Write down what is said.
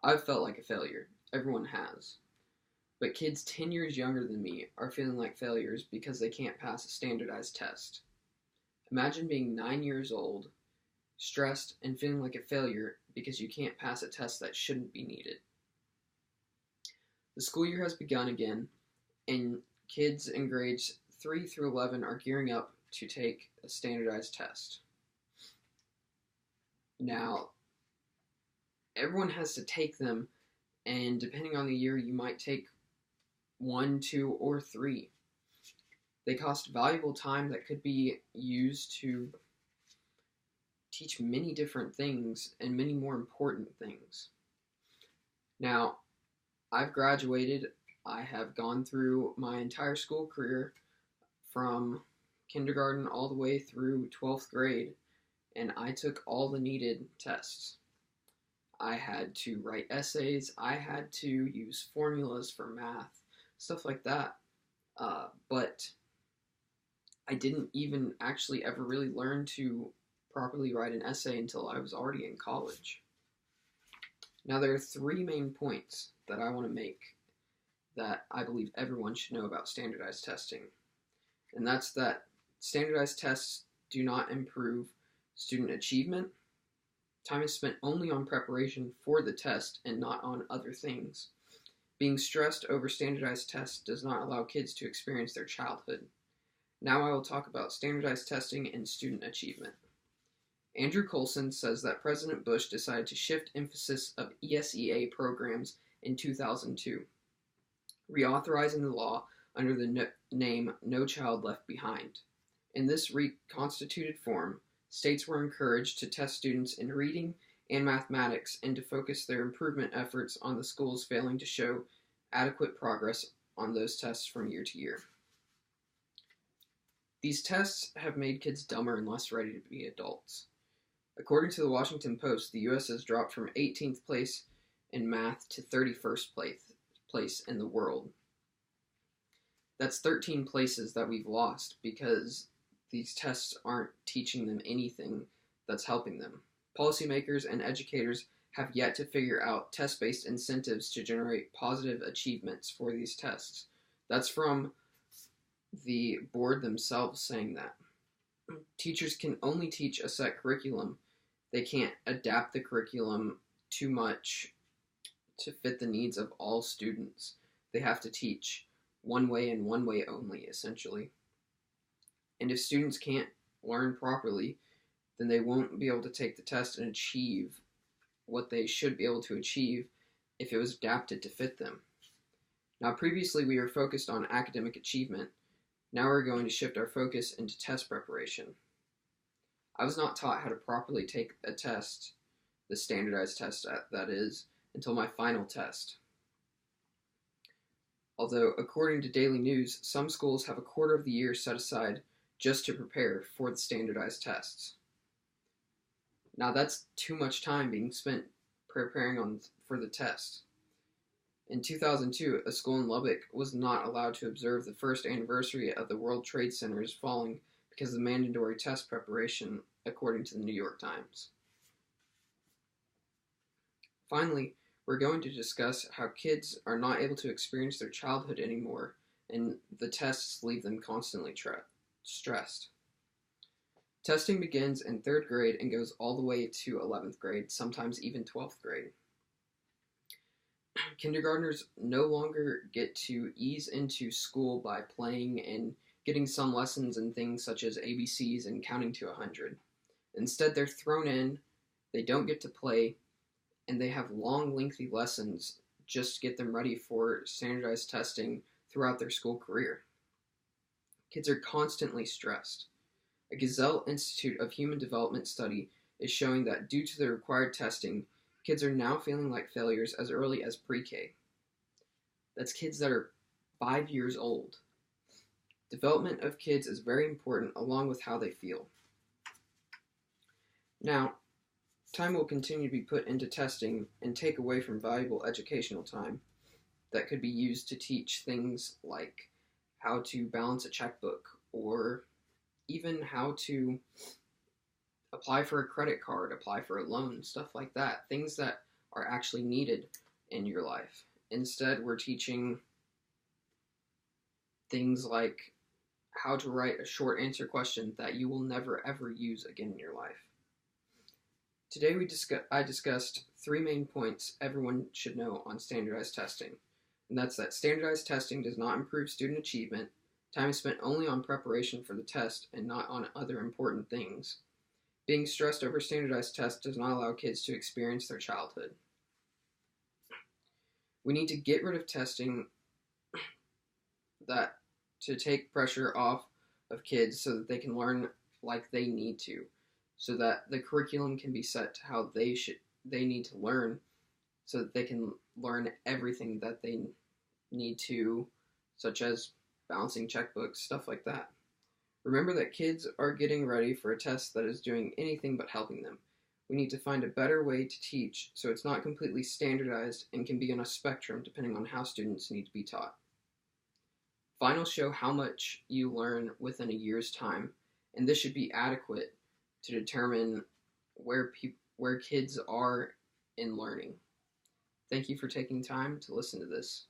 I've felt like a failure. Everyone has. But kids 10 years younger than me are feeling like failures because they can't pass a standardized test. Imagine being 9 years old, stressed, and feeling like a failure because you can't pass a test that shouldn't be needed. The school year has begun again, and kids in grades 3 through 11 are gearing up to take a standardized test. Now, everyone has to take them, and depending on the year, you might take 1, 2, or 3. They cost valuable time that could be used to teach many different things and many more important things. Now, I've graduated. I have gone through my entire school career from kindergarten all the way through 12th grade, and I took all the needed tests. I had to write essays, I had to use formulas for math, stuff like that. But I didn't even actually ever really learn to properly write an essay until I was already in college. Now, there are three main points that I want to make that I believe everyone should know about standardized testing. And that's that standardized tests do not improve student achievement. Time is spent only on preparation for the test and not on other things. Being stressed over standardized tests does not allow kids to experience their childhood. Now I will talk about standardized testing and student achievement. Andrew Coulson says that President Bush decided to shift emphasis of ESEA programs in 2002, reauthorizing the law under the name No Child Left Behind. In this reconstituted form, states were encouraged to test students in reading and mathematics and to focus their improvement efforts on the schools failing to show adequate progress on those tests from year to year. These tests have made kids dumber and less ready to be adults. According to the Washington Post, the U.S. has dropped from 18th place in math to 31st place in the world. That's 13 places that we've lost because these tests aren't teaching them anything that's helping them. Policymakers and educators have yet to figure out test-based incentives to generate positive achievements for these tests. That's from the board themselves saying that. Teachers can only teach a set curriculum. They can't adapt the curriculum too much to fit the needs of all students. They have to teach one way and one way only, essentially. And if students can't learn properly, then they won't be able to take the test and achieve what they should be able to achieve if it was adapted to fit them. Now, previously we were focused on academic achievement. Now we're going to shift our focus into test preparation. I was not taught how to properly take a test, the standardized test that is, until my final test. Although, according to Daily News, some schools have a quarter of the year set aside just to prepare for the standardized tests. Now that's too much time being spent preparing for the test. In 2002, a school in Lubbock was not allowed to observe the first anniversary of the World Trade Center's falling because of mandatory test preparation, according to the New York Times. Finally, we're going to discuss how kids are not able to experience their childhood anymore, and the tests leave them constantly stressed. Testing begins in 3rd grade and goes all the way to 11th grade, sometimes even 12th grade. Kindergartners no longer get to ease into school by playing and getting some lessons in things such as ABCs and counting to 100. Instead, they're thrown in, they don't get to play, and they have long, lengthy lessons just to get them ready for standardized testing throughout their school career. Kids are constantly stressed. A Gazelle Institute of Human Development study is showing that due to the required testing, kids are now feeling like failures as early as pre-K. That's kids that are 5 years old. Development of kids is very important along with how they feel. Now, time will continue to be put into testing and take away from valuable educational time that could be used to teach things like how to balance a checkbook or even how to apply for a credit card, apply for a loan, stuff like that. Things that are actually needed in your life. Instead, we're teaching things like how to write a short answer question that you will never ever use again in your life. Today I discussed 3 main points everyone should know on standardized testing. And that's that standardized testing does not improve student achievement, time is spent only on preparation for the test and not on other important things. Being stressed over standardized tests does not allow kids to experience their childhood. We need to get rid of testing to take pressure off of kids so that they can learn like they need to, so that the curriculum can be set to how they need to learn, so that they can learn everything that they need to, such as balancing checkbooks, stuff like that. Remember that kids are getting ready for a test that is doing anything but helping them. We need to find a better way to teach so it's not completely standardized and can be on a spectrum depending on how students need to be taught. Finals show how much you learn within a year's time, and this should be adequate to determine where kids are in learning. Thank you for taking time to listen to this.